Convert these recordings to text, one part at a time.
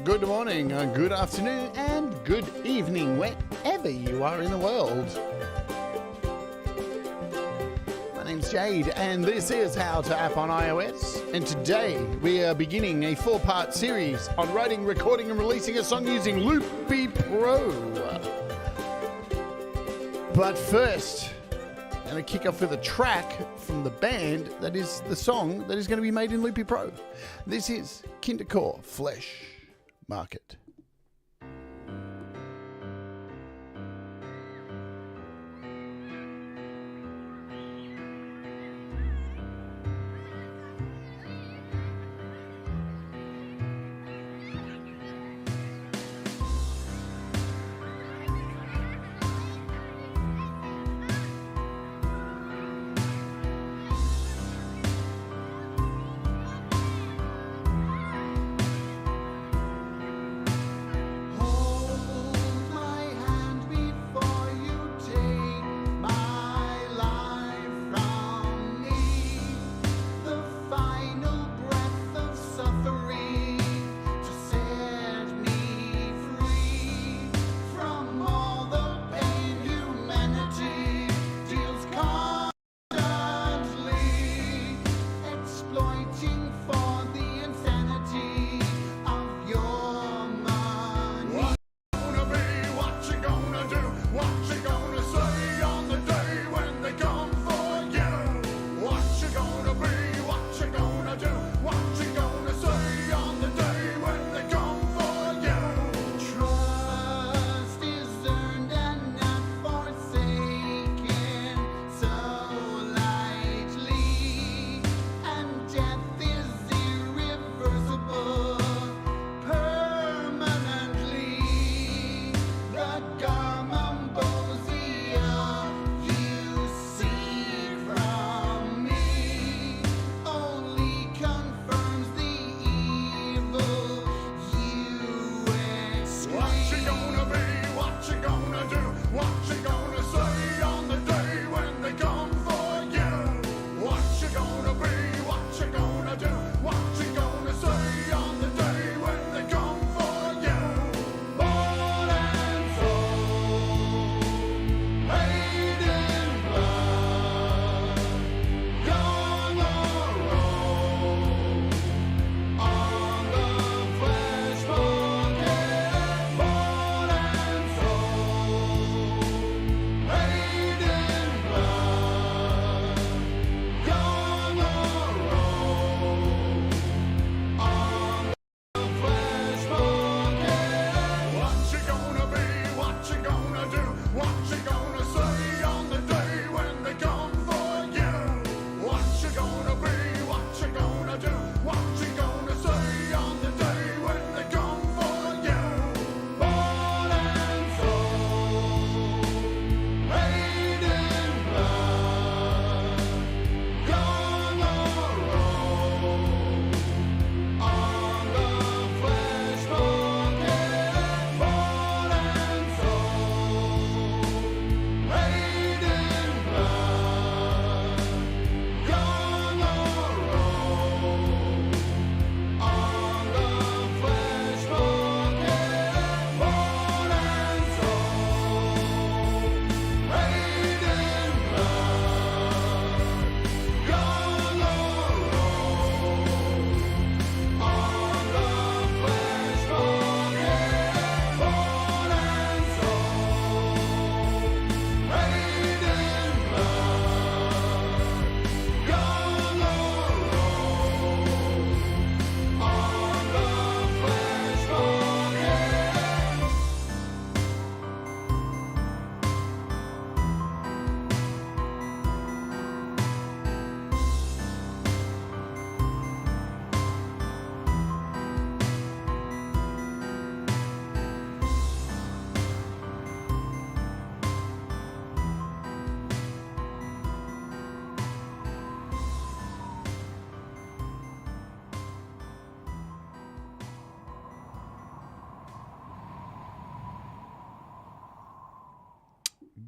good morning, good afternoon, and good evening, wherever you are in the world. My name's Jade, and this is How to App on iOS. And today we are beginning a 4-part series on writing, recording, and releasing a song using Loopy Pro. But first, I'm going to kick off with a track from the band that is the song that is going to be made in Loopy Pro. This is Kindercore Flesh Market.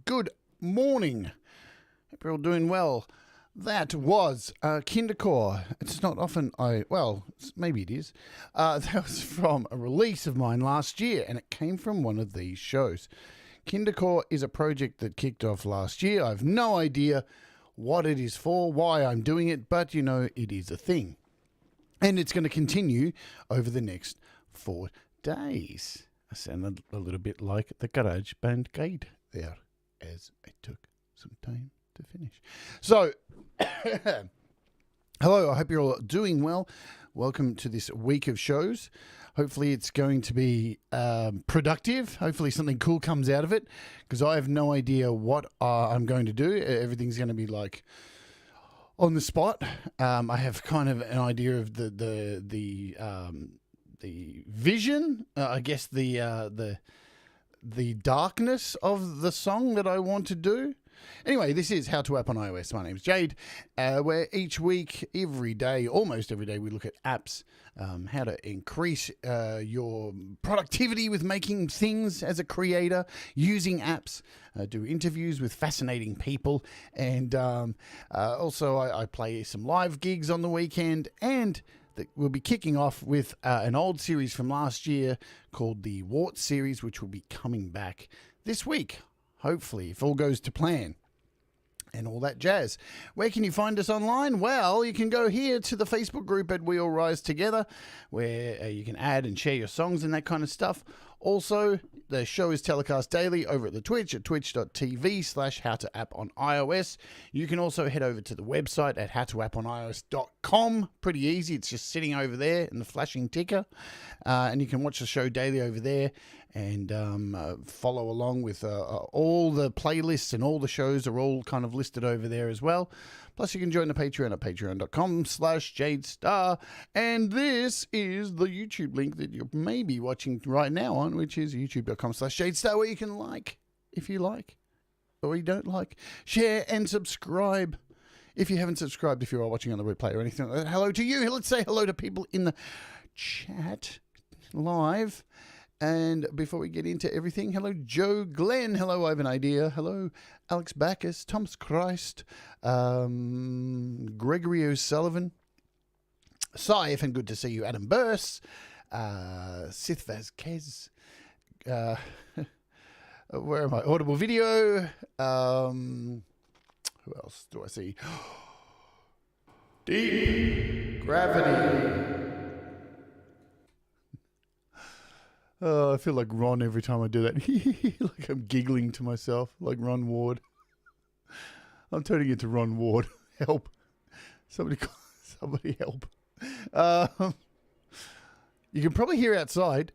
Good morning. Hope you're all doing well. That was Kindercore. It's not often maybe it is. That was from a release of mine last year, and it came from one of these shows. Kindercore is a project that kicked off last year. I have no idea what it is for, why I'm doing it, but it is a thing. And it's going to continue over the next 4 days. I sounded a little bit like the Garage Band guide there, as I took some time to finish. So, hello, I hope you're all doing well. Welcome to this week of shows. Hopefully it's going to be productive. Hopefully something cool comes out of it, because I have no idea what I'm going to do. Everything's going to be like on the spot. I have kind of an idea of the vision, I guess the darkness of the song that I want to do. Anyway, this is How to App on iOS. My name's Jade, where each week, almost every day, we look at apps, how to increase your productivity with making things as a creator, using apps, do interviews with fascinating people, and also I play some live gigs on the weekend, and we'll be kicking off with an old series from last year called the Wart series, which will be coming back this week, hopefully, if all goes to plan and all that jazz. Where can you find us online? Well, you can go here to the Facebook group at We All Rise Together, where you can add and share your songs and that kind of stuff. Also, the show is telecast daily over at the Twitch at twitch.tv/howtoapponIOS. You can also head over to the website at howtoaponios.com. Pretty easy. It's just sitting over there in the flashing ticker. And you can watch the show daily over there and follow along with all the playlists, and all the shows are all kind of listed over there as well. Plus, you can join the Patreon at patreon.com/Jade Starr. And this is the YouTube link that you're maybe watching right now on, which is youtube.com/Jade Starr, where you can like, if you like, or you don't like, share and subscribe. If you haven't subscribed, if you're watching on the replay or anything like that, hello to you. Let's say hello to people in the chat live. And before we get into everything, hello, Joe Glenn. Hello, I have an idea. Hello, Alex Backus, Thomas Christ, Gregory O'Sullivan, Saif, and good to see you, Adam Burse, Sith Vasquez, where am I? Audible Video. Who else do I see? Deep Gravity. Oh, I feel like Ron every time I do that. Like I'm giggling to myself, like Ron Ward. I'm turning into Ron Ward. Help. Somebody help. You can probably hear outside.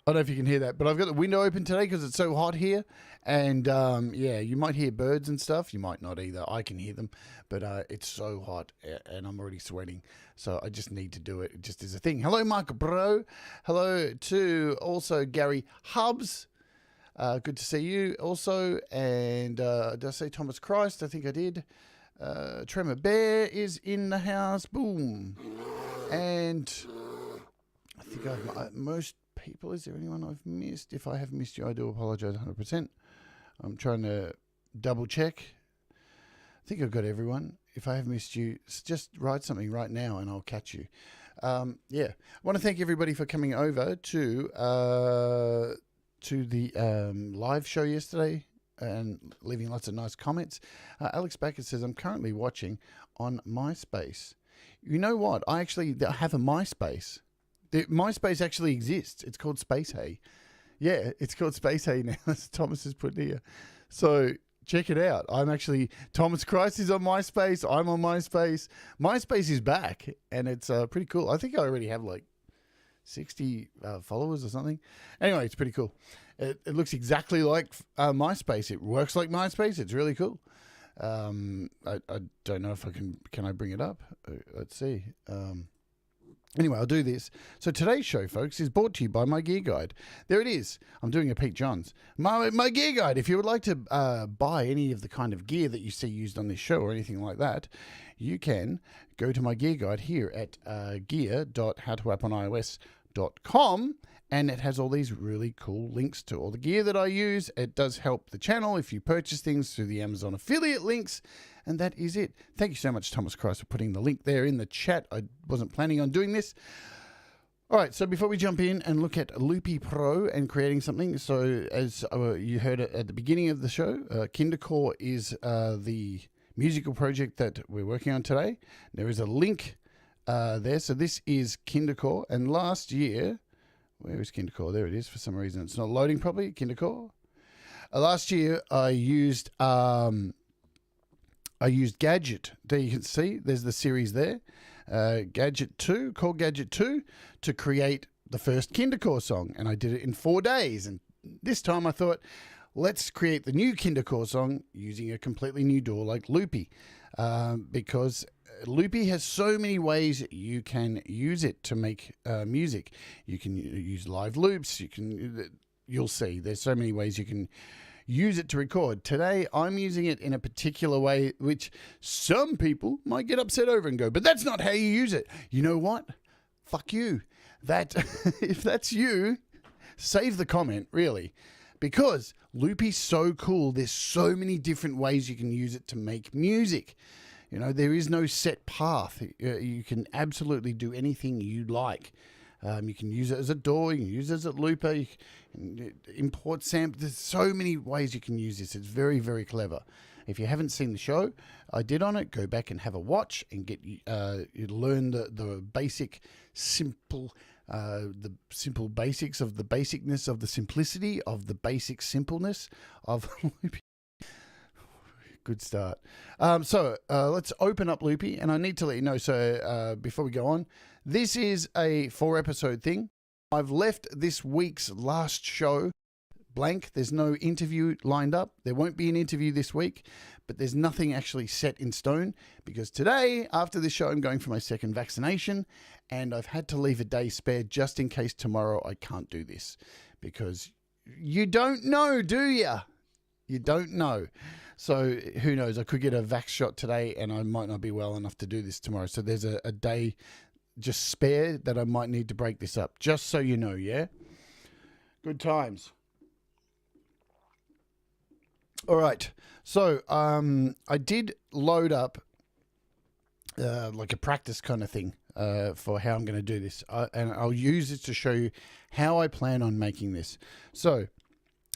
I don't know if you can hear that, but I've got the window open today because it's so hot here. And you might hear birds and stuff. You might not either. I can hear them, but it's so hot and I'm already sweating. So I just need to do it. It just is a thing. Hello, Mark Bro. Hello to also Gary Hubbs. Good to see you also. And did I say Thomas Christ? I think I did. Tremor Bear is in the house. Boom. And I think I've most people. Is there anyone I've missed? If I have missed you, I do apologize 100%. I'm trying to double check. I think I've got everyone. If I have missed you, just write something right now and I'll catch you. I want to thank everybody for coming over to the live show yesterday and leaving lots of nice comments. Alex Baker says, I'm currently watching on MySpace. You know what? I actually have a MySpace. MySpace actually exists. It's called Space Hay. Yeah, it's called Space Hay now. As Thomas has put here. So check it out. Thomas Christ is on MySpace. I'm on MySpace. MySpace is back, and it's pretty cool. I think I already have like 60 followers or something. Anyway, it's pretty cool. It looks exactly like MySpace. It works like MySpace. It's really cool. I don't know if I can I bring it up? Let's see. Anyway, I'll do this. So today's show, folks, is brought to you by my gear guide. There it is. I'm doing a Pete Johns. My gear guide. If you would like to buy any of the kind of gear that you see used on this show or anything like that, you can go to my gear guide here at gear.howtoaponios.com And it has all these really cool links to all the gear that I use. It does help the channel if you purchase things through the Amazon affiliate links. And that is it. Thank you so much, Thomas Christ, for putting the link there in the chat. I wasn't planning on doing this. All right, so before we jump in and look at Loopy Pro and creating something, so as you heard at the beginning of the show, Kindercore is the musical project that we're working on today. There is a link there. So this is Kindercore, and last year, where is Kindercore? There it is. For some reason, it's not loading properly. Kindercore. Last year, I used Gadget. There you can see. There's the series there. Gadget 2, called Gadget 2, to create the first Kindercore song, and I did it in 4 days. And this time I thought, let's create the new Kindercore song using a completely new DAW like Loopy, because Loopy has so many ways you can use it to make music. You can use live loops. You'll see. There's so many ways you can use it to record. Today, I'm using it in a particular way, which some people might get upset over and go, but that's not how you use it. You know what? Fuck you. If that's you, save the comment, really. Because Loopy's so cool. There's so many different ways you can use it to make music. You know, there is no set path. You can absolutely do anything you like. You can use it as a DAW, you can use it as a looper, you can import samples. There's so many ways you can use this. It's very, very clever. If you haven't seen the show I did on it, go back and have a watch and get you learn the basic, simple basics of the basicness of the simplicity of the basic simpleness of Loopy. Good start. So let's open up Loopy, and I need to let you know, so before we go on, this is a 4-episode thing. I've left this week's last show blank. There's no interview lined up. There won't be an interview this week, but there's nothing actually set in stone, because today, after this show, I'm going for my second vaccination, and I've had to leave a day spare just in case tomorrow I can't do this, because you don't know, do you? You don't know. So who knows? I could get a vax shot today and I might not be well enough to do this tomorrow. So there's a day just spare that I might need to break this up. Just so you know, yeah? Good times. All right. So I did load up like a practice kind of thing for how I'm going to do this. And I'll use it to show you how I plan on making this. So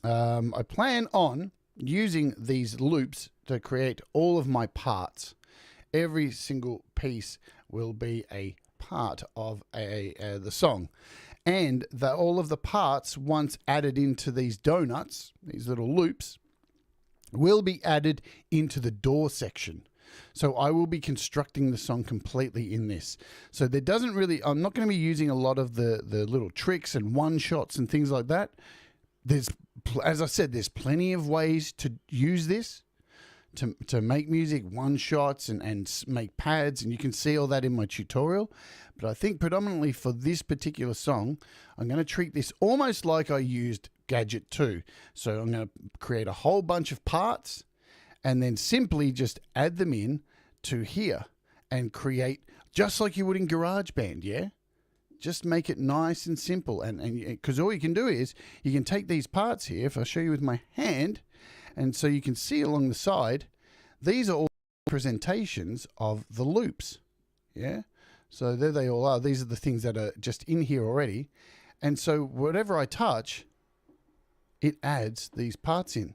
I plan on using these loops to create all of my parts. Every single piece will be a part of the song, and all of the parts, once added into these donuts, these little loops, will be added into the DAW section. So I will be constructing the song completely in this. So there doesn't really, I'm not going to be using a lot of the little tricks and one shots and things like that. There's, as I said, there's plenty of ways to use this to make music, one shots and make pads, and you can see all that in my tutorial. But I think predominantly for this particular song, I'm going to treat this almost like I used Gadget 2. So I'm going to create a whole bunch of parts and then simply just add them in to here and create just like you would in GarageBand, yeah? Just make it nice and simple, and because all you can do is you can take these parts here. If I show you with my hand, and so you can see along the side, these are all representations of the loops. Yeah, so there they all are. These are the things that are just in here already, and so whatever I touch, it adds these parts in.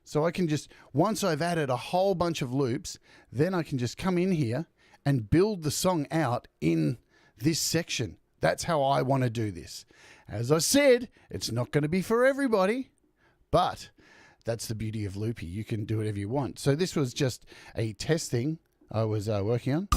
So I can just, once I've added a whole bunch of loops, then I can just come in here and build the song out in this section. That's how I want to do this. As I said, it's not going to be for everybody, but that's the beauty of Loopy. You can do whatever you want. So this was just a test thing I was working on.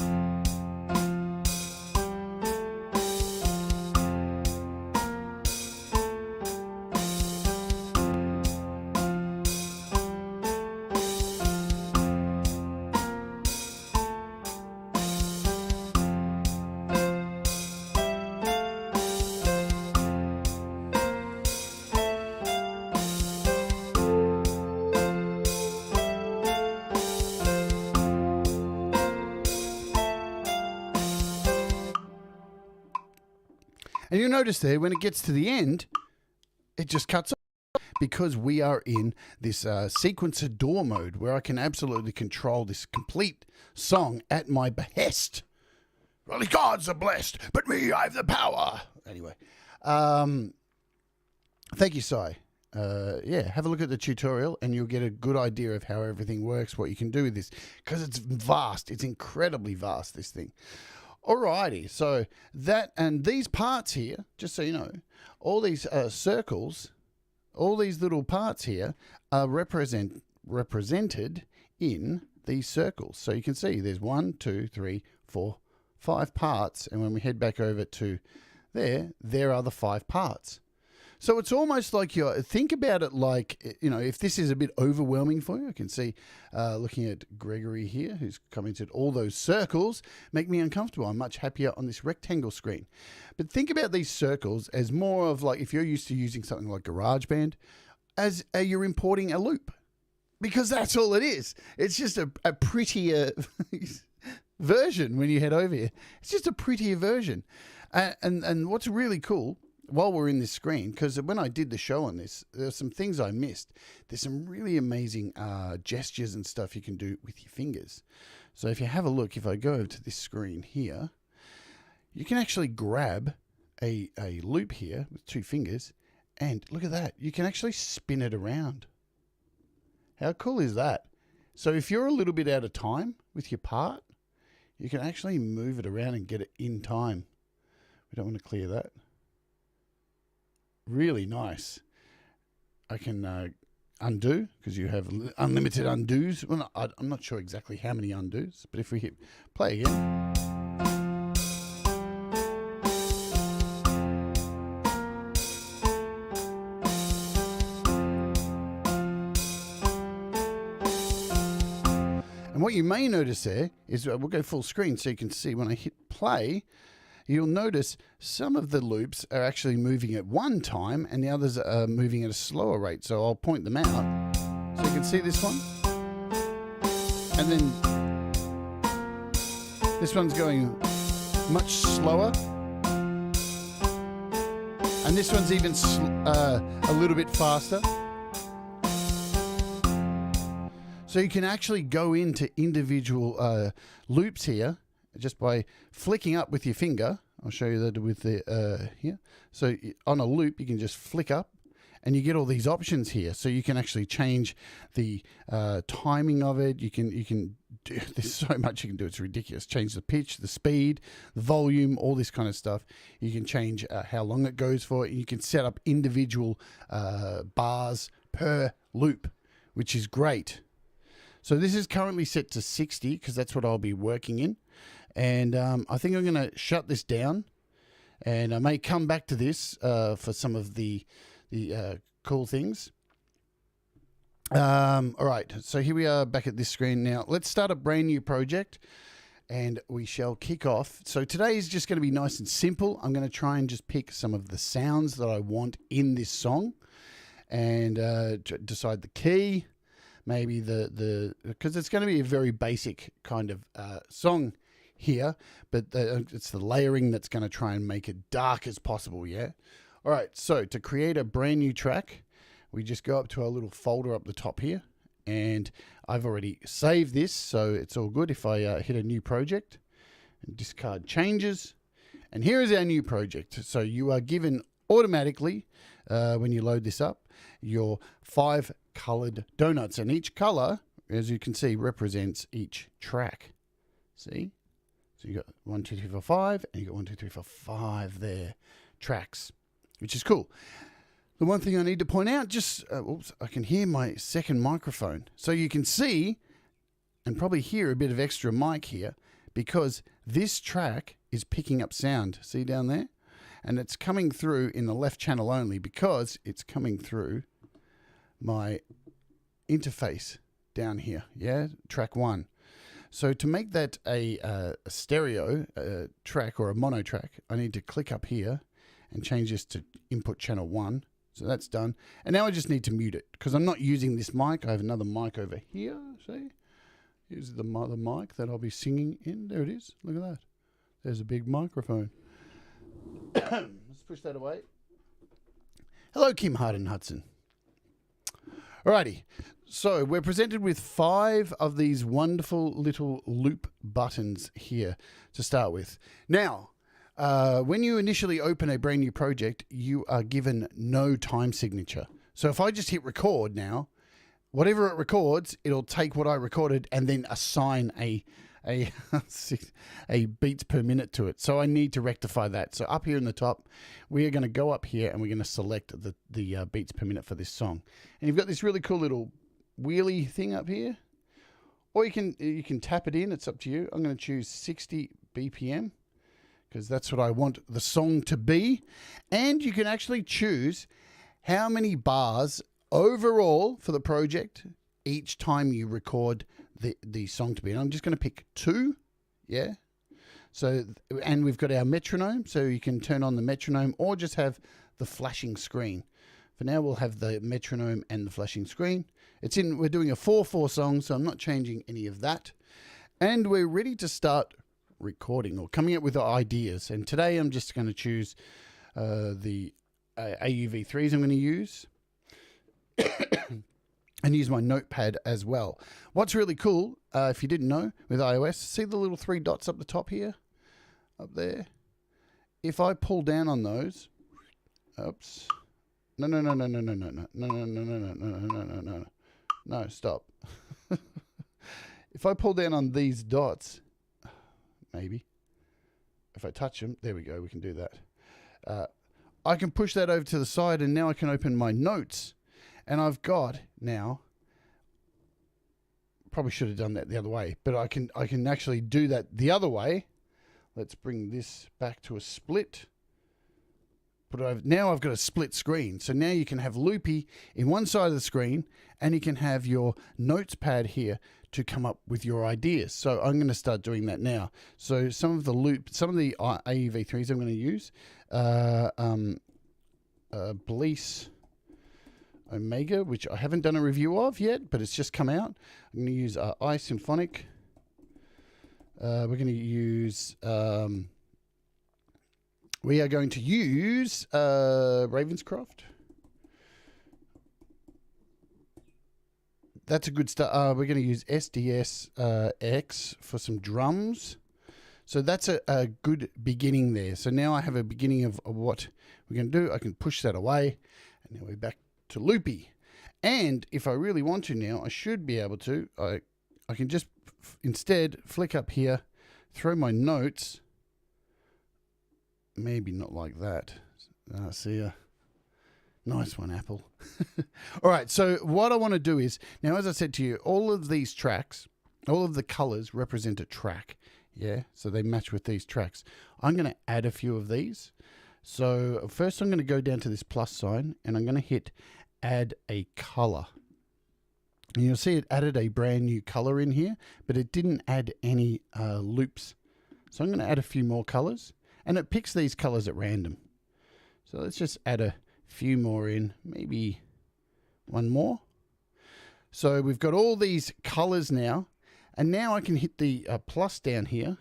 And you'll notice there, when it gets to the end, it just cuts off because we are in this sequencer DAW mode where I can absolutely control this complete song at my behest. Well, the gods are blessed, but me, I have the power. Anyway, thank you, Sai. Yeah, have a look at the tutorial and you'll get a good idea of how everything works, what you can do with this, because it's vast. It's incredibly vast, this thing. Alrighty, so that and these parts here, just so you know, all these circles, all these little parts here are represented in these circles. So you can see there's 1, 2, 3, 4, 5 parts, and when we head back over to there are the 5 parts. So it's almost like think about it like, you know, if this is a bit overwhelming for you, I can see, looking at Gregory here, who's commented, all those circles make me uncomfortable. I'm much happier on this rectangle screen. But think about these circles as more of like, if you're used to using something like GarageBand, as you're importing a loop. Because that's all it is. It's just a prettier version when you head over here. It's just a prettier version. And what's really cool, while we're in this screen, because when I did the show on this, there's some things I missed. There's some really amazing gestures and stuff you can do with your fingers. So if you have a look, if I go over to this screen here, you can actually grab a loop here with 2 fingers, and look at that. You can actually spin it around. How cool is that? So if you're a little bit out of time with your part, you can actually move it around and get it in time. We don't want to clear that. Really nice. I can undo, because you have unlimited undos. Well, I'm not sure exactly how many undos, but if we hit play again. And what you may notice there is, we'll go full screen so you can see when I hit play, you'll notice some of the loops are actually moving at one time and the others are moving at a slower rate. So I'll point them out so you can see this one. And then this one's going much slower. And this one's even a little bit faster. So you can actually go into individual loops here just by flicking up with your finger. I'll show you that with the here. So on a loop, you can just flick up and you get all these options here. So you can actually change the timing of it. You can do, there's so much you can do. It's ridiculous. Change the pitch, the speed, the volume, all this kind of stuff. You can change how long it goes for. You can set up individual bars per loop, which is great. So this is currently set to 60 because that's what I'll be working in. And I think I'm going to shut this down, and I may come back to this for some of the cool things. All right, so here we are back at this screen now. Let's start a brand new project, and we shall kick off. So today is just going to be nice and simple. I'm going to try and just pick some of the sounds that I want in this song, and decide the key. Maybe because it's going to be a very basic kind of song here, but it's the layering that's going to try and make it dark as possible, yeah? All right, so to create a brand new track, we just go up to our little folder up the top here, and I've already saved this, so it's all good. If I hit a new project and discard changes, and here is our new project. So you are given automatically, when you load this up, your 5 colored donuts, and each color, as you can see, represents each track. See? So you got 1, 2, 3, 4, 5, and you got 1, 2, 3, 4, 5 there tracks, which is cool. The one thing I need to point out, just oops, I can hear my second microphone, so you can see and probably hear a bit of extra mic here because this track is picking up sound. See down there? And it's coming through in the left channel only because it's coming through my interface down here, yeah, track 1. So to make that a stereo track or a mono track, I need to click up here and change this to input channel 1. So that's done. And now I just need to mute it because I'm not using this mic. I have another mic over here, see? Here's the mic that I'll be singing in. There it is. Look at that. There's a big microphone. Must push that away. Hello, Kim Harden Hudson. Alrighty, so we're presented with 5 of these wonderful little loop buttons here to start with. Now, when you initially open a brand new project, you are given no time signature. So if I just hit record now, whatever it records, it'll take what I recorded and then assign a beats per minute to it. So I need to rectify that. So up here in the top, we are going to go up here and we're going to select the beats per minute for this song. And you've got this really cool little wheelie thing up here, or you can tap it in. It's up to you. I'm going to choose 60 BPM because that's what I want the song to be. And you can actually choose how many bars overall for the project each time you record the song to be. And I'm just going to pick 2. Yeah. So, and we've got our metronome, so you can turn on the metronome or just have the flashing screen. For now, we'll have the metronome and the flashing screen. We're doing a 4/4 song, so I'm not changing any of that. And we're ready to start recording or coming up with ideas. And today I'm just going to choose the AUV3s I'm going to use. And use my notepad as well. What's really cool, if you didn't know, with iOS, see the little 3 dots up the top here? Up there? If I pull down on those, oops. No, stop. If I pull down on these dots, maybe, if I touch them, there we go, we can do that. I can push that over to the side and now I can open my notes. And I've got now, probably should have done that the other way, but I can actually do that the other way. Let's bring this back to a split. Now I've got a split screen. So now you can have Loopy in one side of the screen and you can have your notes pad here to come up with your ideas. So I'm going to start doing that now. So some of the AUV3s I'm going to use, Bleece Omega, which I haven't done a review of yet, but it's just come out. I'm going to use iSymphonic. We're going to use we are going to use Ravenscraft. That's a good start. We're going to use SDS X for some drums. So that's a good beginning there. So now I have a beginning of what we're going to do. I can push that away, and now we're back to Loopy. And if I really want to now, I should be able to, I can just instead flick up here, throw my notes, maybe not like that. See ya. Nice one, Apple. All right, so what I want to do is, now as I said to you, all of these tracks, all of the colors represent a track. Yeah, so they match with these tracks. I'm going to add a few of these. So first I'm going to go down to this plus sign and I'm going to hit add a color. And you'll see it added a brand new color in here, but it didn't add any loops. So I'm going to add a few more colors and it picks these colors at random. So let's just add a few more in, maybe one more. So we've got all these colors now, and now I can hit the plus down here.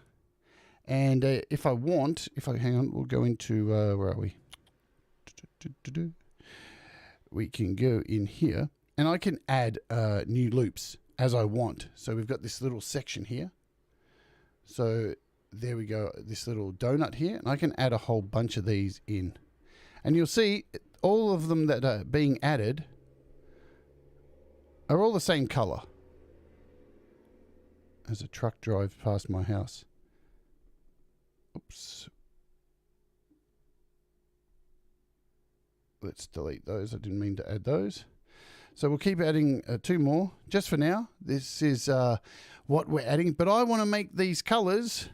And if I hang on, we'll go into, where are we? We can go in here and I can add new loops as I want. So we've got this little section here. So there we go, this little donut here, and I can add a whole bunch of these in. And you'll see all of them that are being added are all the same color. As a truck drives past my house. Oops. Let's delete those. I didn't mean to add those. So we'll keep adding 2 more just for now. This is what we're adding, but I want to make these colors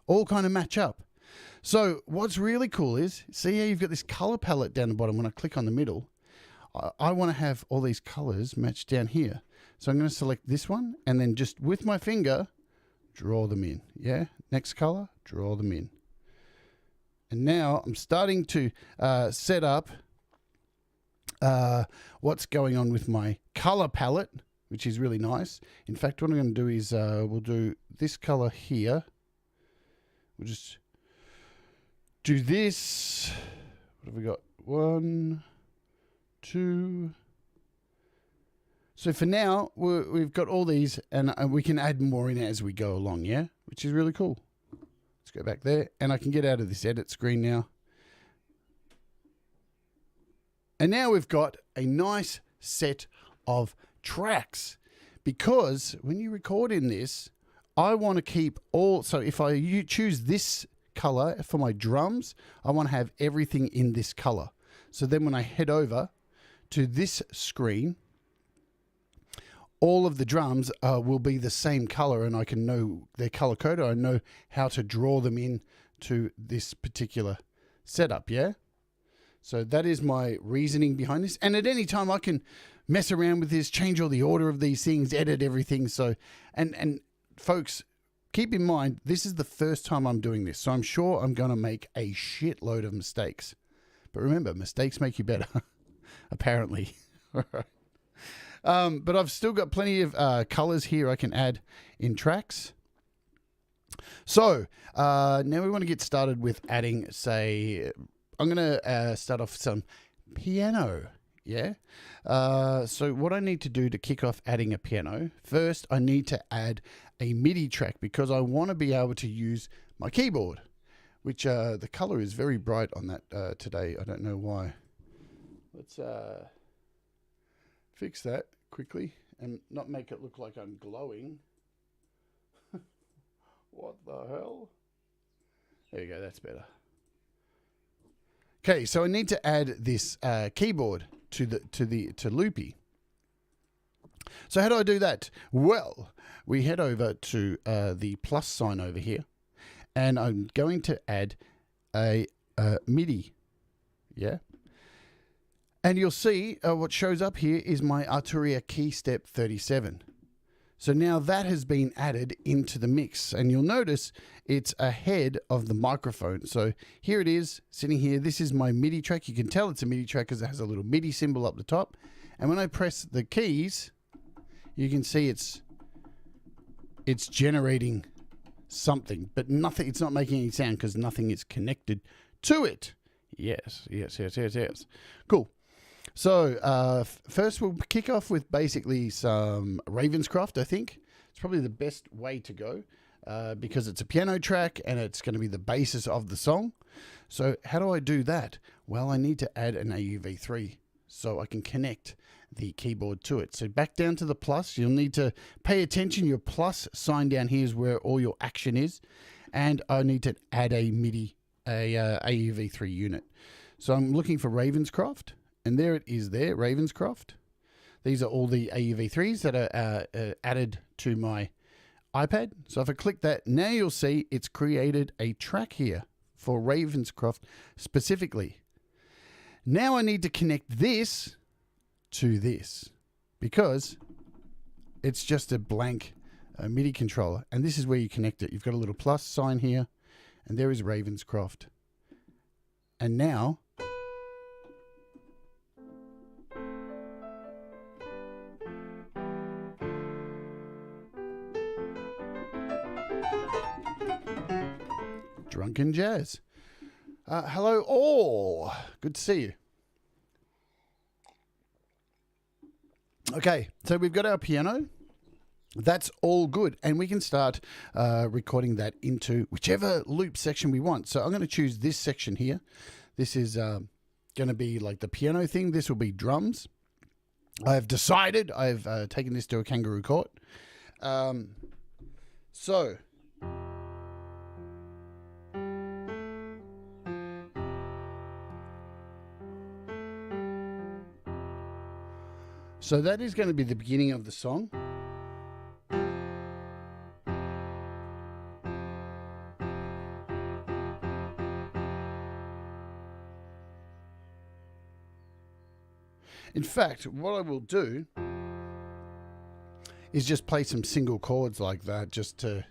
all kind of match up. So what's really cool is, see how you've got this color palette down the bottom. When I click on the middle, I want to have all these colors matched down here. So I'm going to select this one and then just with my finger, draw them in. Yeah, next color, draw them in. And now I'm starting to set up what's going on with my color palette, which is really nice. In fact, what I'm going to do is we'll do this color here. We'll just do this What have we got? 1, 2. So for now, we've got all these, and we can add more in as we go along, yeah? Which is really cool. Let's go back there, and I can get out of this edit screen now. And now we've got a nice set of tracks, because when you record in this, I want to keep all, so if I choose this color for my drums, I want to have everything in this color. So then when I head over to this screen, all of the drums will be the same color, and I can know their color code. I know how to draw them in to this particular setup, yeah? So that is my reasoning behind this. And at any time I can mess around with this, change all the order of these things, edit everything. So, and folks, keep in mind, this is the first time I'm doing this. So I'm sure I'm going to make a shitload of mistakes. But remember, mistakes make you better, apparently. All right. But I've still got plenty of colors here I can add in tracks. So now we want to get started with adding, say, I'm going to start off some piano. Yeah. So what I need to do to kick off adding a piano, first I need to add a Midi track, because I want to be able to use my keyboard, which the color is very bright on that today. I don't know why. Let's fix that quickly and not make it look like I'm glowing. What the hell? There you go, that's better. Okay, so I need to add this keyboard to Loopy. So how do I do that? Well, we head over to the plus sign over here, and I'm going to add a MIDI. Yeah. And you'll see what shows up here is my Arturia key step 37. So now that has been added into the mix, and you'll notice it's ahead of the microphone. So here it is sitting here. This is my MIDI track. You can tell it's a MIDI track because it has a little MIDI symbol up the top. And when I press the keys, you can see it's generating something, but nothing. It's not making any sound because nothing is connected to it. Yes. Cool. So first we'll kick off with basically some Ravenscraft. I think it's probably the best way to go because it's a piano track and it's going to be the basis of the song. So how do I do that? Well, I need to add an AUV3 so I can connect the keyboard to it. So back down to the plus, you'll need to pay attention. Your plus sign down here is where all your action is, and I need to add a MIDI, AUV3 unit. So I'm looking for Ravenscraft. And there it is there, Ravenscraft. These are all the AUV3s that are added to my iPad. So if I click that, now you'll see it's created a track here for Ravenscraft specifically. Now I need to connect this to this because it's just a blank MIDI controller. And this is where you connect it. You've got a little plus sign here, and there is Ravenscraft. And now Drunken Jazz. Hello all. Good to see you. Okay, so we've got our piano. That's all good. And we can start recording that into whichever loop section we want. So I'm going to choose this section here. This is going to be like the piano thing. This will be drums. I've decided I've taken this to a kangaroo court. So that is going to be the beginning of the song. In fact, what I will do is just play some single chords like that just to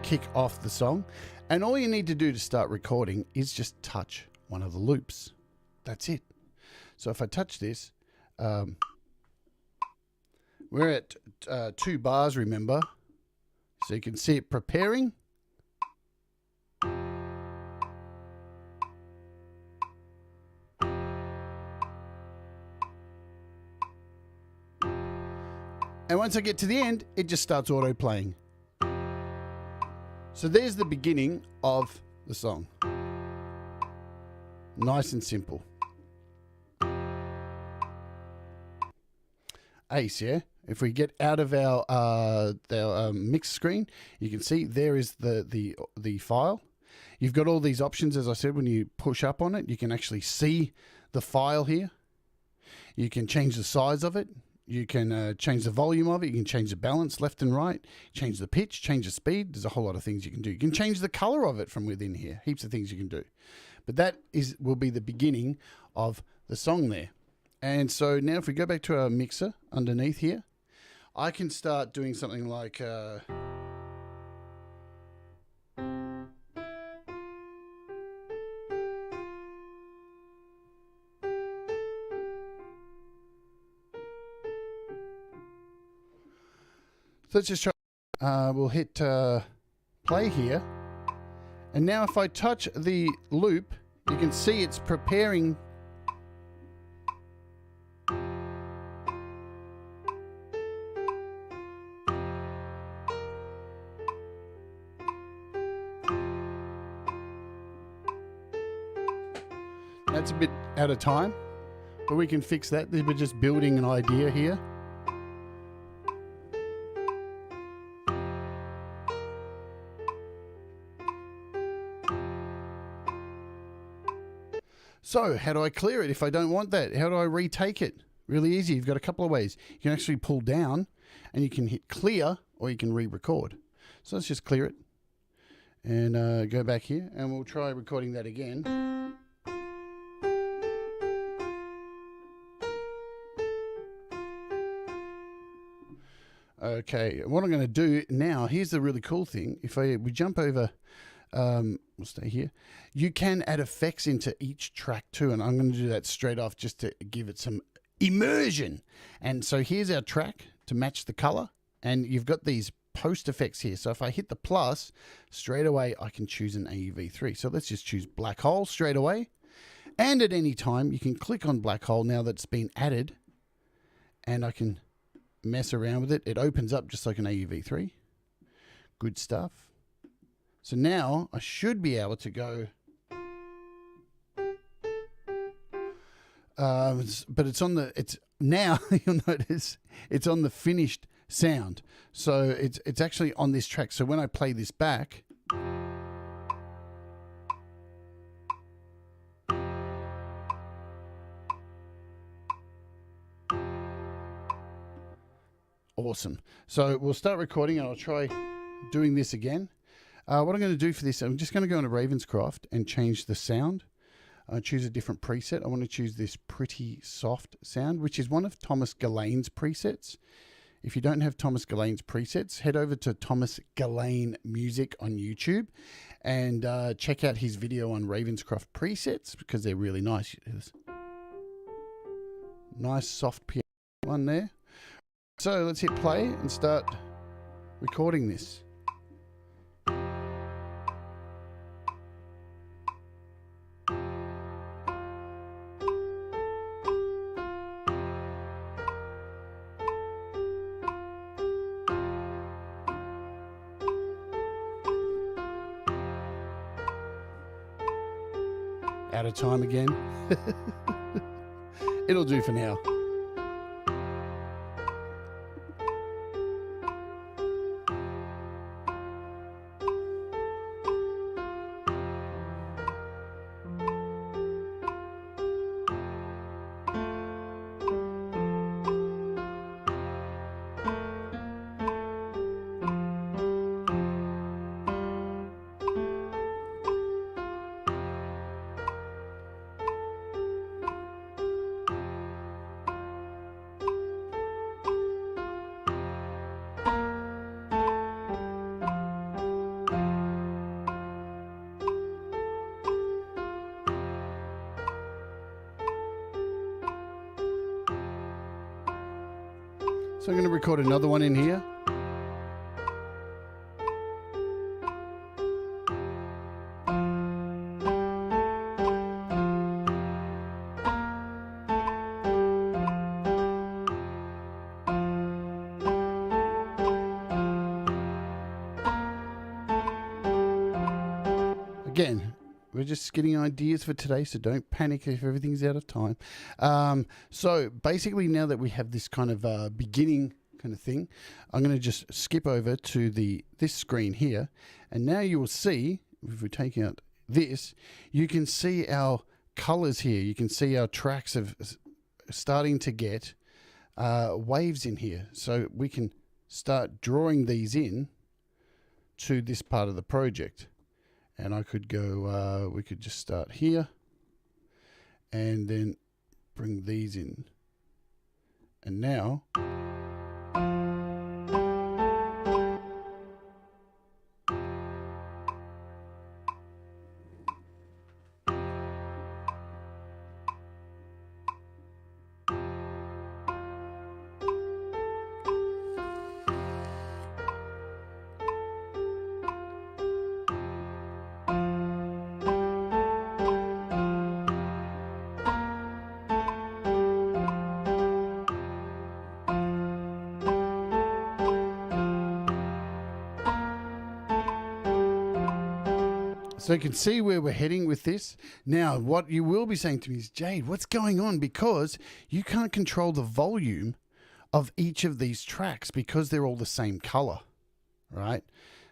kick off the song. And all you need to do to start recording is just touch one of the loops. That's it. So if I touch this, we're at 2 bars, remember? So you can see it preparing. And once I get to the end, it just starts auto playing. So there's the beginning of the song. Nice and simple. Ace, yeah? If we get out of our mix screen, you can see there is the file. You've got all these options, as I said, when you push up on it, you can actually see the file here. You can change the size of it. You can change the volume of it. You can change the balance left and right, change the pitch, change the speed. There's a whole lot of things you can do. You can change the color of it from within here. Heaps of things you can do. But that will be the beginning of the song there. And so now if we go back to our mixer underneath here, I can start doing something like... so let's just try. We'll hit play here. And now if I touch the loop, you can see it's preparing. That's a bit out of time, but we can fix that. We're just building an idea here. So how do I clear it if I don't want that? How do I retake it? Really easy. You've got a couple of ways. You can actually pull down and you can hit clear, or you can re-record. So let's just clear it and go back here, and we'll try recording that again. Okay, what I'm going to do now, here's the really cool thing. If we jump over, we'll stay here. You can add effects into each track too, and I'm going to do that straight off just to give it some immersion. And so here's our track to match the color, and you've got these post effects here. So if I hit the plus, straight away I can choose an AUV3. So let's just choose black hole straight away. And at any time, you can click on black hole now that's been added, and I can mess around with it. It opens up just like an AUV3. Good stuff. So now I should be able to go, but it's now you'll notice it's on the finished sound. So it's actually on this track. So when I play this back, awesome. So we'll start recording, and I'll try doing this again. What I'm going to do for this, I'm just going to go into Ravenscraft and change the sound. Choose a different preset. I want to choose this pretty soft sound, which is one of Thomas Galane's presets. If you don't have Thomas Galane's presets, head over to Thomas Galane Music on YouTube and check out his video on Ravenscraft presets, because they're really nice. Nice soft piano one there. So let's hit play and start recording this. Out of time again. It'll do for now. So I'm going to record another one in here. again, we're just getting ideas for today, so don't panic if everything's out of time. So basically, now that we have this kind of beginning kind of thing, I'm going to just skip over to this screen here, and now you will see, if we take out this, you can see our colors here. You can see our tracks of starting to get waves in here, so we can start drawing these in to this part of the project. And I could go, we could just start here and then bring these in. And now, so you can see where we're heading with this. Now, what you will be saying to me is, Jade, what's going on? Because you can't control the volume of each of these tracks because they're all the same color, right?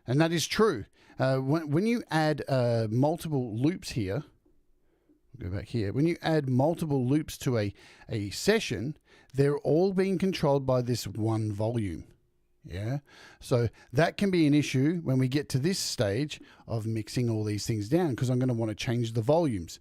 And that is true. When you add multiple loops here, go back here, when you add multiple loops to a session, they're all being controlled by this one volume. Yeah, so that can be an issue when we get to this stage of mixing all these things down, because I'm going to want to change the volumes.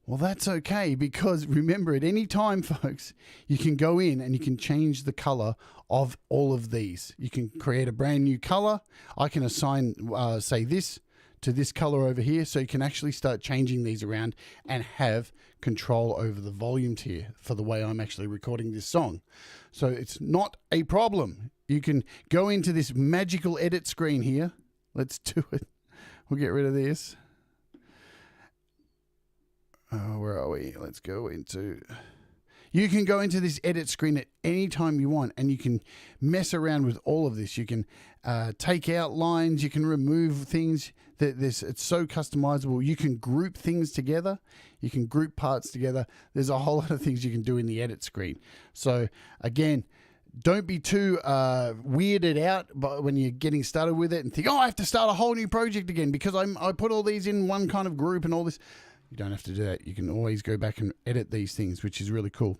Well, that's okay, because remember, at any time, folks, you can go in and you can change the color of all of these. You can create a brand new color. I can assign, say, this to this color over here, so you can actually start changing these around and have control over the volumes here for the way I'm actually recording this song. So it's not a problem. You can go into this magical edit screen here. Let's do it. We'll get rid of this. Where are we? Let's go into... You can go into this edit screen at any time you want, and you can mess around with all of this. You can take out lines. You can remove things. It's so customizable. You can group things together. You can group parts together. There's a whole lot of things you can do in the edit screen. So again, don't be too weirded out when you're getting started with it and think, oh, I have to start a whole new project again because I put all these in one kind of group and all this. You don't have to do that. You can always go back and edit these things, which is really cool.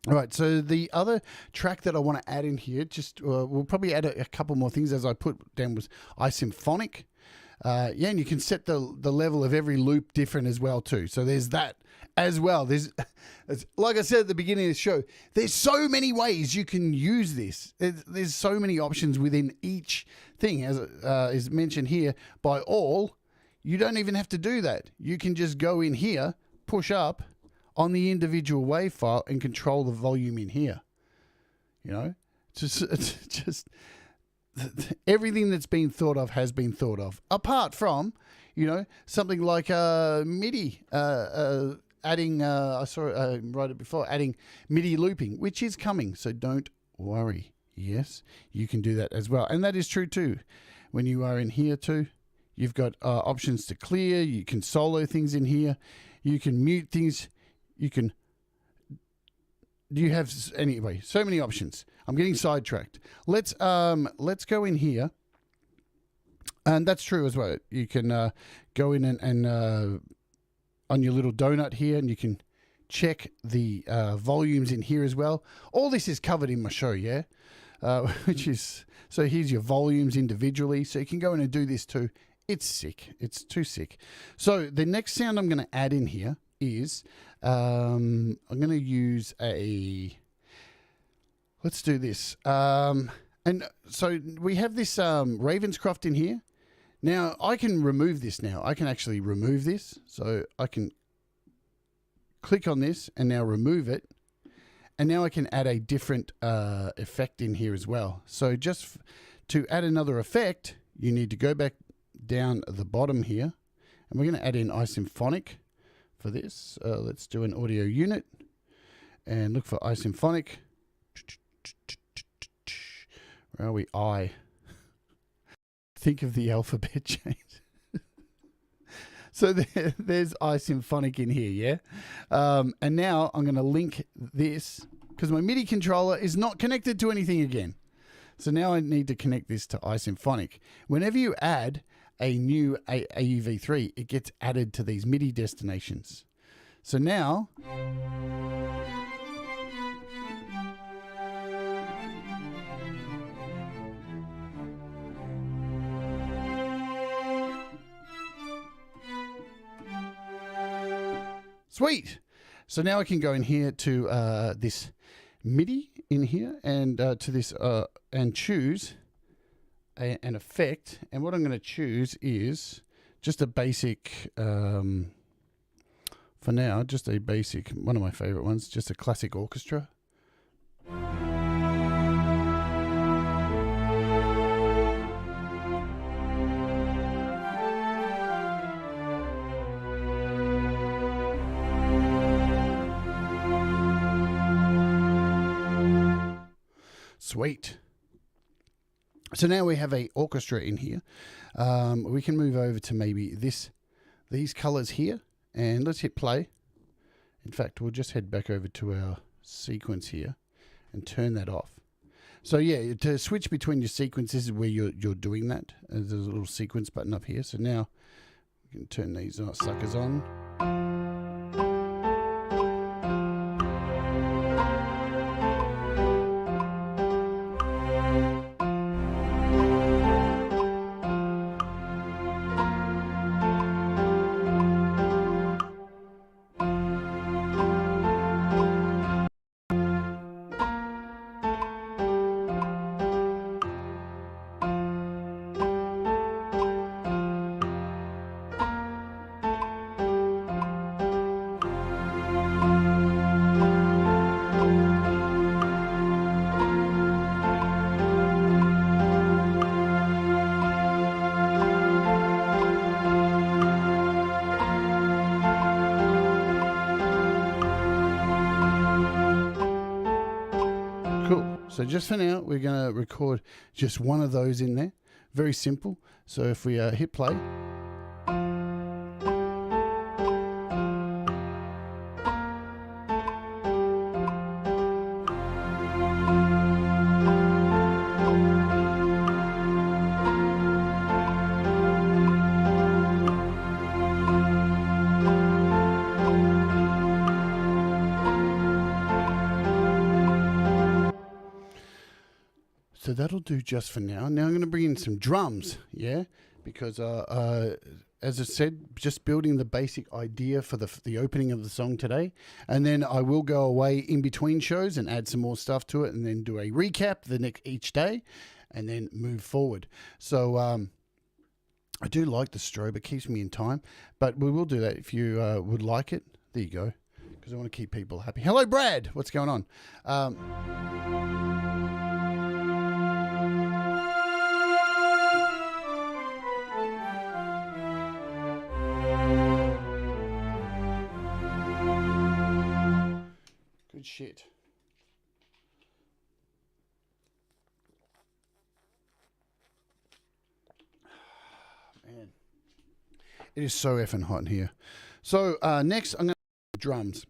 All right, so the other track that I want to add in here, just we'll probably add a couple more things as I put down was iSymphonic. Yeah, and you can set the level of every loop different as well too. So there's that as well. There's, like I said at the beginning of the show, there's so many ways you can use this. There's so many options within each thing, as is mentioned here by all. You don't even have to do that. You can just go in here, push up on the individual wave file and control the volume in here. You know, it's just everything that's been thought of has been thought of, apart from, you know, something like MIDI, adding, I saw wrote it before, adding MIDI looping, which is coming. So don't worry. Yes, you can do that as well. And that is true too. When you are in here too, you've got options to clear. You can solo things in here. You can mute things. You have, anyway, so many options. I'm getting sidetracked. Let's go in here. And that's true as well. You can go in and on your little donut here, and you can check the volumes in here as well. All this is covered in my show, yeah? Which is, so here's your volumes individually. So you can go in and do this too. It's sick. It's too sick. So the next sound I'm going to add in here is, I'm going to use let's do this. And so we have this Ravenscraft in here. Now I can remove this now. I can actually remove this. So I can click on this and now remove it. And now I can add a different effect in here as well. So just to add another effect, you need to go back down at the bottom here. And we're going to add in iSymphonic for this. Let's do an audio unit and look for iSymphonic. Where are we? I. Think of the alphabet change. So there's iSymphonic in here, yeah? And now I'm going to link this because my MIDI controller is not connected to anything again. So now I need to connect this to iSymphonic. Whenever you add a new AUV3, it gets added to these MIDI destinations. So now... Sweet. So now I can go in here to this MIDI in here and to this and choose an effect. And what I'm going to choose is just a basic, for now, just a basic, one of my favorite ones, just a classic orchestra. Sweet. So now we have a orchestra in here. We can move over to maybe these colors here, and let's hit play. In fact, we'll just head back over to our sequence here and turn that off. So yeah, to switch between your sequences is where you're doing that. There's a little sequence button up here. So now we can turn these suckers on. So just for now, we're going to record just one of those in there. Very simple. So if we hit play. So that'll do just for now. Now I'm going to bring in some drums, yeah? Because as I said, just building the basic idea for the opening of the song today. And then I will go away in between shows and add some more stuff to it and then do a recap each day and then move forward. So I do like the strobe. It keeps me in time. But we will do that if you would like it. There you go. Because I want to keep people happy. Hello, Brad. What's going on? Good shit. Man, it is so effing hot in here. So next, I'm going to do drums.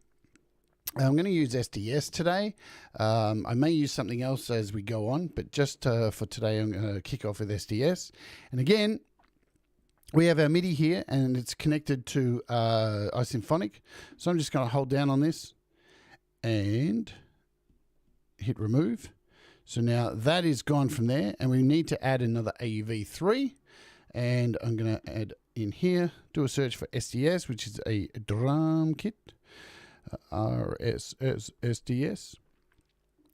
I'm going to use SDS today. I may use something else as we go on, but just for today, I'm going to kick off with SDS. And again, we have our MIDI here, and it's connected to iSymphonic. So I'm just going to hold down on this and hit remove. So now that is gone from there, and we need to add another AUV3. And I'm going to add in here, do a search for SDS, which is a drum kit. RSSDS.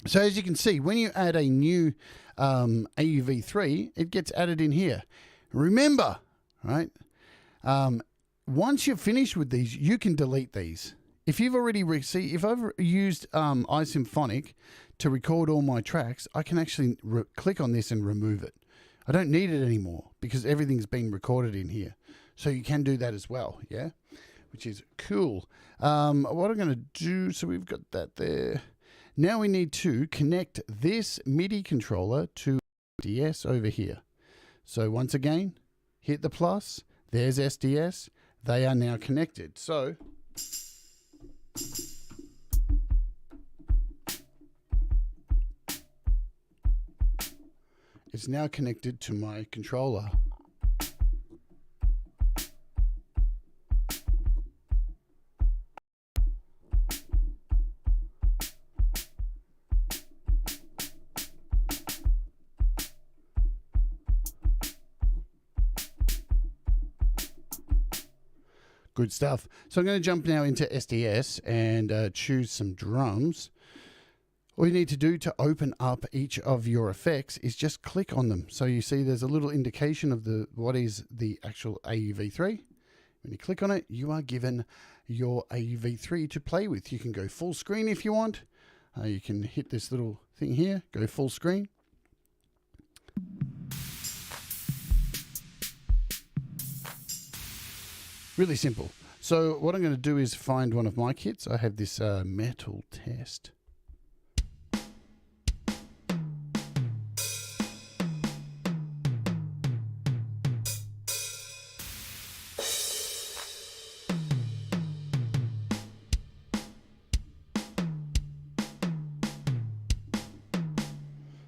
So as you can see, when you add a new AUV3, it gets added in here. Remember, right? Once you're finished with these, you can delete these. If you've already if I've used iSymphonic to record all my tracks, I can actually click on this and remove it. I don't need it anymore because everything's been recorded in here. So you can do that as well, yeah? Which is cool. What I'm going to do, so we've got that there. Now we need to connect this MIDI controller to SDS over here. So once again, hit the plus. There's SDS. they are now connected. So it's now connected to my controller. Good stuff. So I'm going to jump now into SDS and choose some drums. All you need to do to open up each of your effects is just click on them. So you see there's a little indication of what is the actual AUV3. When you click on it, you are given your AUV3 to play with. You can go full screen if you want. You can hit this little thing here, go full screen. Really simple. So what I'm going to do is find one of my kits. I have this metal test.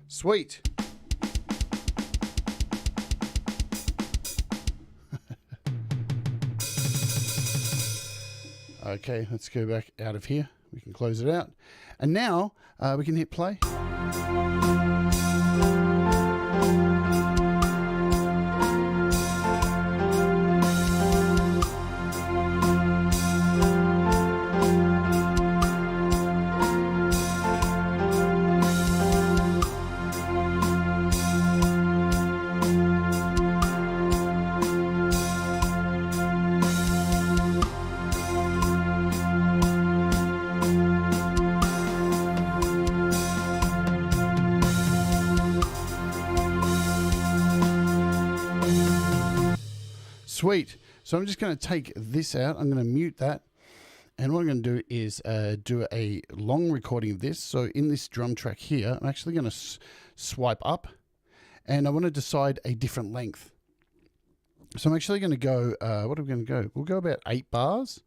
Sweet. Okay, let's go back out of here. We can close it out. And now we can hit play. Sweet. So I'm just going to take this out. I'm going to mute that. And what I'm going to do is do a long recording of this. So in this drum track here, I'm actually going to swipe up. And I want to decide a different length. So I'm actually going to go, what are we going to go? We'll go about 8 bars.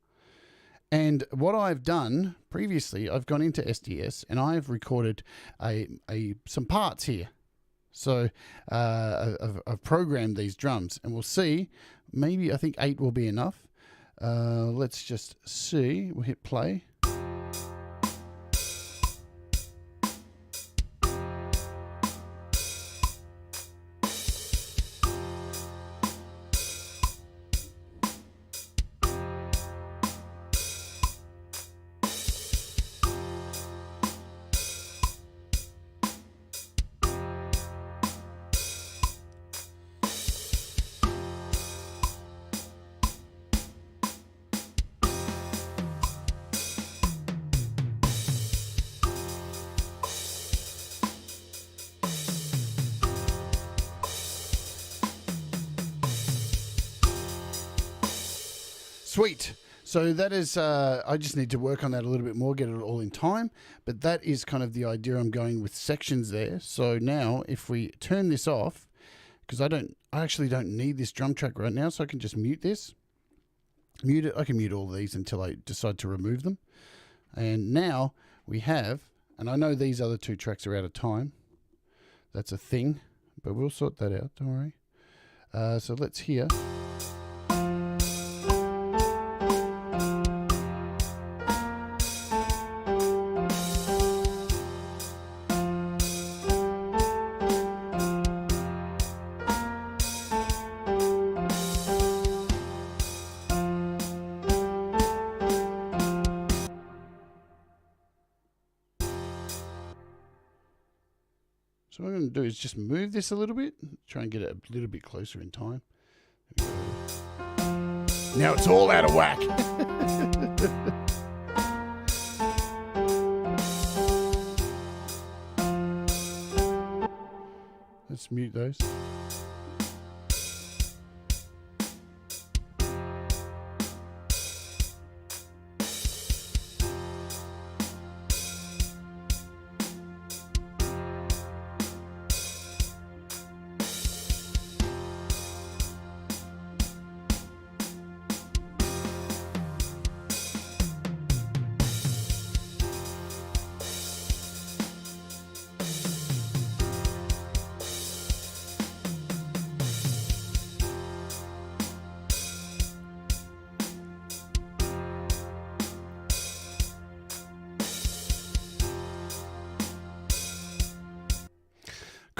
And what I've done previously, I've gone into SDS and I've recorded some parts here. So I've programmed these drums and we'll see, maybe I think 8 will be enough. Let's just see, we'll hit play. Sweet. So that is, I just need to work on that a little bit more, get it all in time. But that is kind of the idea I'm going with sections there. So now if we turn this off, because I actually don't need this drum track right now, so I can just mute this. Mute it. I can mute all of these until I decide to remove them. And now we have, and I know these other 2 tracks are out of time. That's a thing, but we'll sort that out, don't worry. So let's hear. So what I'm going to do is just move this a little bit, try and get it a little bit closer in time. Now it's all out of whack. Let's mute those.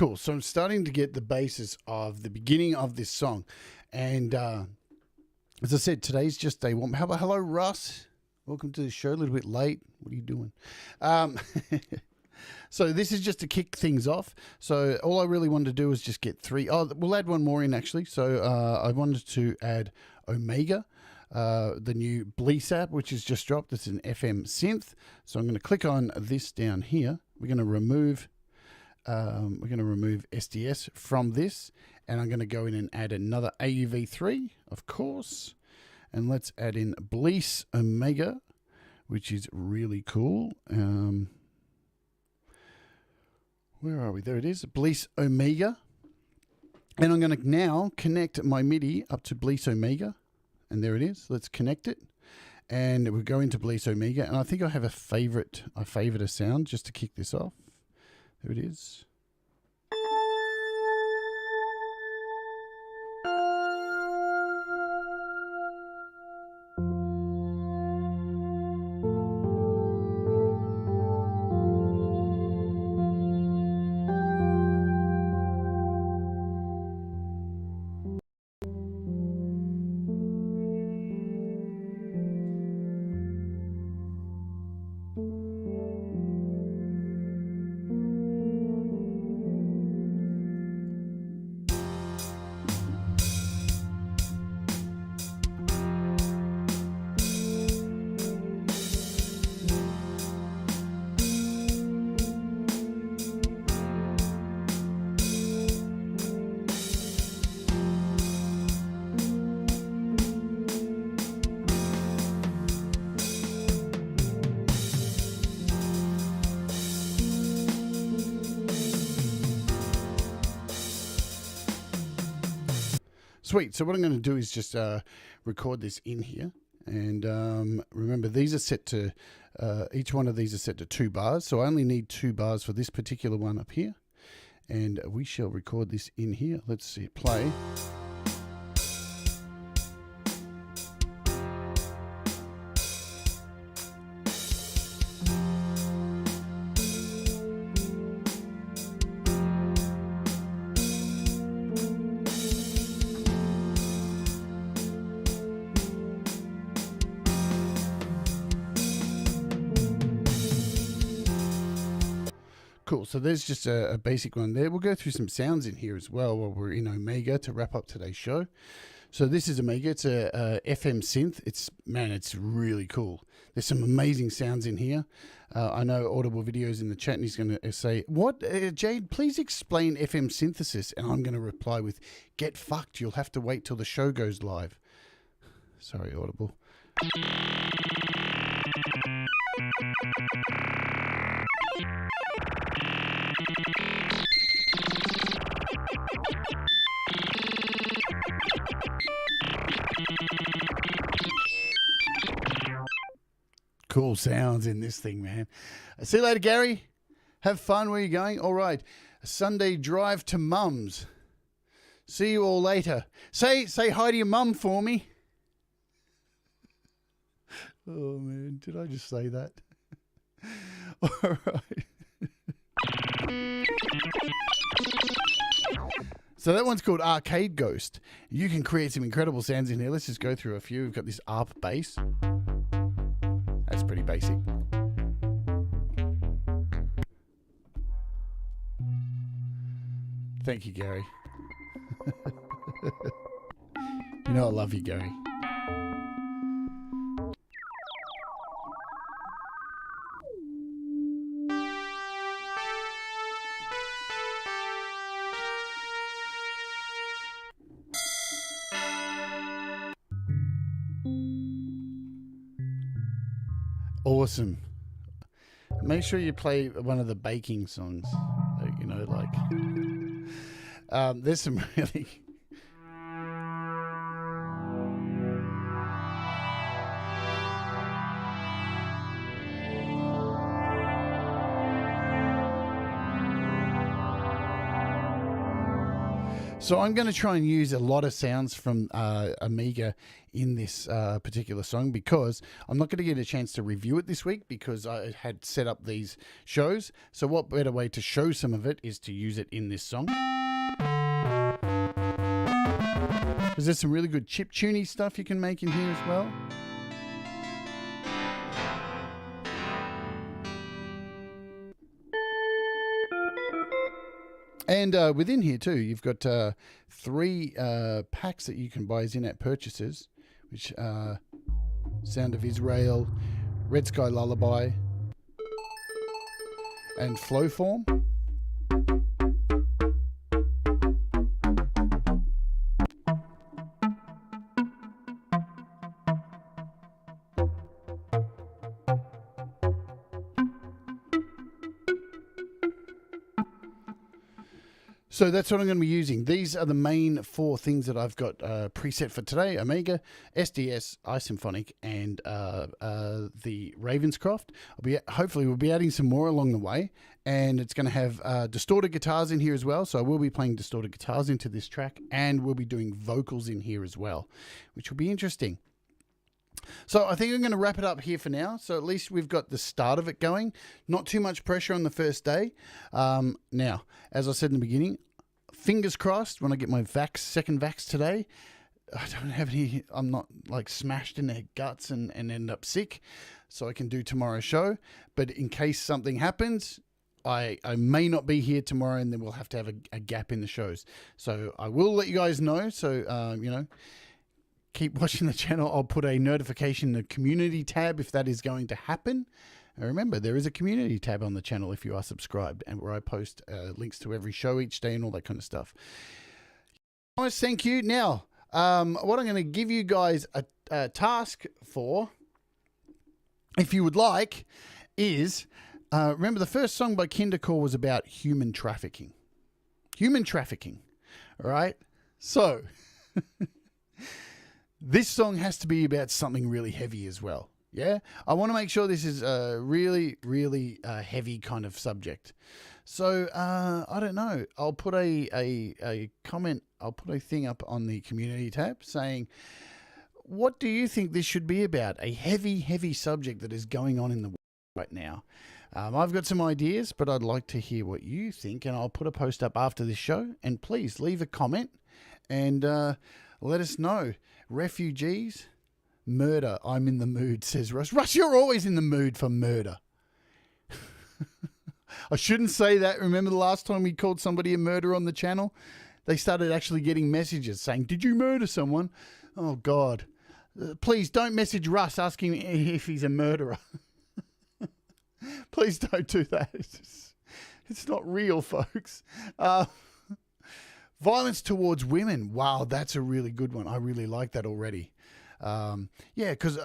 Cool. So I'm starting to get the basis of the beginning of this song. And as I said, today's just day one. How about hello, Russ? Welcome to the show. A little bit late. What are you doing? So this is just to kick things off. So all I really wanted to do is just get three. Oh, we'll add one more in actually. So I wanted to add Omega, the new Bleece app, which has just dropped. It's an FM synth. So I'm going to click on this down here. We're going to remove SDS from this, and I'm going to go in and add another AUV3, of course. And let's add in Bleece Omega, which is really cool. Where are we? There it is, Bleece Omega. And I'm going to now connect my MIDI up to Bleece Omega. And there it is. Let's connect it. And we'll go into Bleece Omega. And I think I have a favorite. I favorite a sound just to kick this off. There it is. Sweet. So what I'm going to do is just record this in here. And remember, these are set to, each one of these is set to 2 bars. So I only need 2 bars for this particular one up here. And we shall record this in here. Let's see it play. Cool. So there's just a basic one there. We'll go through some sounds in here as well while we're in Omega to wrap up today's show. So this is Omega. It's a FM synth. It's really cool. There's some amazing sounds in here. I know Audible Video's in the chat and he's going to say, what, Jade, please explain FM synthesis. And I'm going to reply with, get fucked. You'll have to wait till the show goes live. Sorry, Audible. Cool sounds in this thing, man. See you later, Gary. Have fun. Where are you going? All right. A Sunday drive to Mum's. See you all later. Say hi to your mum for me. Oh, man. Did I just say that? All right. So that one's called Arcade Ghost. You can create some incredible sounds in here. Let's just go through a few. We've got this ARP bass. That's pretty basic. Thank you, Gary. You know I love you, Gary. Awesome. Make sure you play one of the baking songs. You know, like there's some really So I'm going to try and use a lot of sounds from Amiga in this particular song, because I'm not going to get a chance to review it this week because I had set up these shows. So what better way to show some of it is to use it in this song. Because there's some really good chiptune stuff you can make in here as well. And within here too, you've got 3 packs that you can buy as in-app purchases, which Sound of Israel, Red Sky Lullaby, and Flowform. So that's what I'm going to be using. These are the main 4 things that I've got preset for today: Amiga, SDS, iSymphonic, and the Ravenscraft. Hopefully we'll be adding some more along the way, and it's going to have distorted guitars in here as well. So I will be playing distorted guitars into this track, and we'll be doing vocals in here as well, which will be interesting. So I think I'm going to wrap it up here for now. So at least we've got the start of it going. Not too much pressure on the first day. Now, as I said in the beginning, fingers crossed when I get my second vax today, I don't have any, I'm not like smashed in the guts and end up sick, so I can do tomorrow's show. But in case something happens, I may not be here tomorrow, and then we'll have to have a gap in the shows. So I will let you guys know. So, you know, keep watching the channel. I'll put a notification in the community tab if that is going to happen. And remember, there is a community tab on the channel if you are subscribed, and where I post links to every show each day and all that kind of stuff. Guys, thank you. Now, what I'm going to give you guys a task for, if you would like, is remember the first song by Kindercore was about human trafficking. Human trafficking. All right? So this song has to be about something really heavy as well. Yeah, I want to make sure this is a really, really heavy kind of subject. So I don't know. I'll put a comment. I'll put a thing up on the community tab saying, what do you think this should be about? A heavy, heavy subject that is going on in the world right now. I've got some ideas, but I'd like to hear what you think, and I'll put a post up after this show. And please leave a comment and let us know. Refugees. Murder. I'm in the mood, says Russ. Russ, you're always in the mood for murder. I shouldn't say that. Remember the last time we called somebody a murderer on the channel? They started actually getting messages saying, did you murder someone? Oh, God. Please don't message Russ asking if he's a murderer. Please don't do that. It's not real, folks. Violence towards women. Wow, that's a really good one. I really like that already. Yeah, because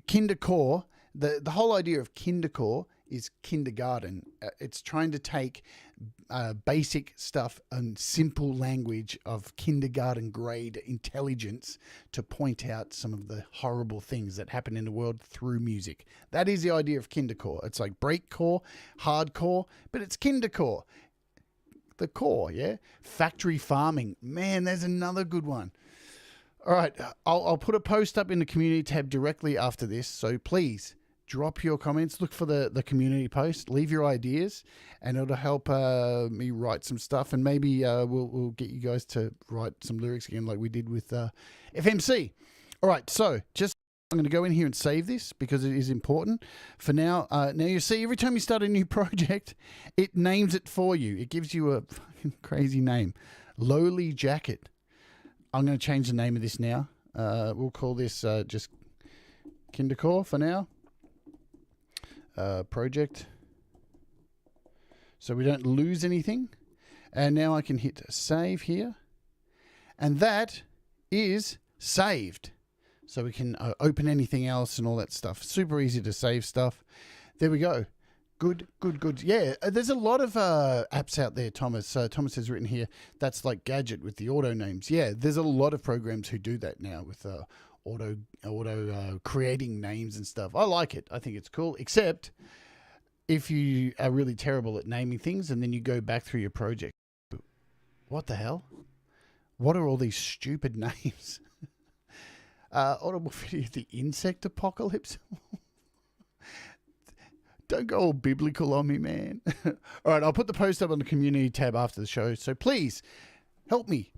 Kindercore, the whole idea of Kindercore is kindergarten. It's trying to take basic stuff and simple language of kindergarten grade intelligence to point out some of the horrible things that happen in the world through music. That is the idea of Kindercore. It's like breakcore, hardcore, but it's Kindercore. The core, yeah? Factory farming. Man, there's another good one. All right, I'll put a post up in the community tab directly after this, so please drop your comments. Look for the community post. Leave your ideas, and it'll help me write some stuff, and maybe we'll get you guys to write some lyrics again like we did with FMC. All right, so just I'm going to go in here and save this because it is important. For now, now you see every time you start a new project, it names it for you. It gives you a fucking crazy name. Lowly Jacket. I'm going to change the name of this now. We'll call this just Kindercore for now. Project. So we don't lose anything. And now I can hit save here. And that is saved. So we can open anything else and all that stuff. Super easy to save stuff. There we go. Good, good, good. Yeah, there's a lot of apps out there, Thomas. Thomas has written here, that's like Gadget with the auto names. Yeah, there's a lot of programs who do that now with auto creating names and stuff. I like it. I think it's cool, except if you are really terrible at naming things and then you go back through your project. What the hell? What are all these stupid names? Audible video, the insect apocalypse. Don't go all biblical on me, man. All right, I'll put the post up on the community tab after the show. So please help me.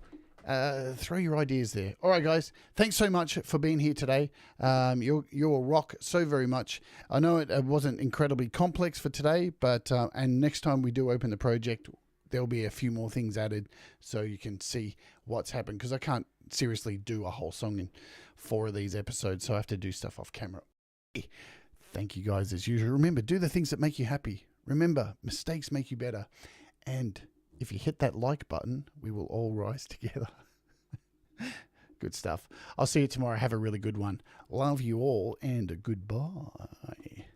Throw your ideas there. All right, guys. Thanks so much for being here today. You're a rock so very much. I know it wasn't incredibly complex for today, but and next time we do open the project, there'll be a few more things added so you can see what's happened, because I can't seriously do a whole song in 4 of these episodes, so I have to do stuff off camera. Thank you guys as usual. Remember, do the things that make you happy. Remember, mistakes make you better. And if you hit that like button, we will all rise together. Good stuff. I'll see you tomorrow. Have a really good one. Love you all, and goodbye.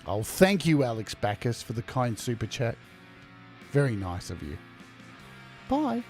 Oh, thank you, Alex Backus, for the kind super chat. Very nice of you. Bye.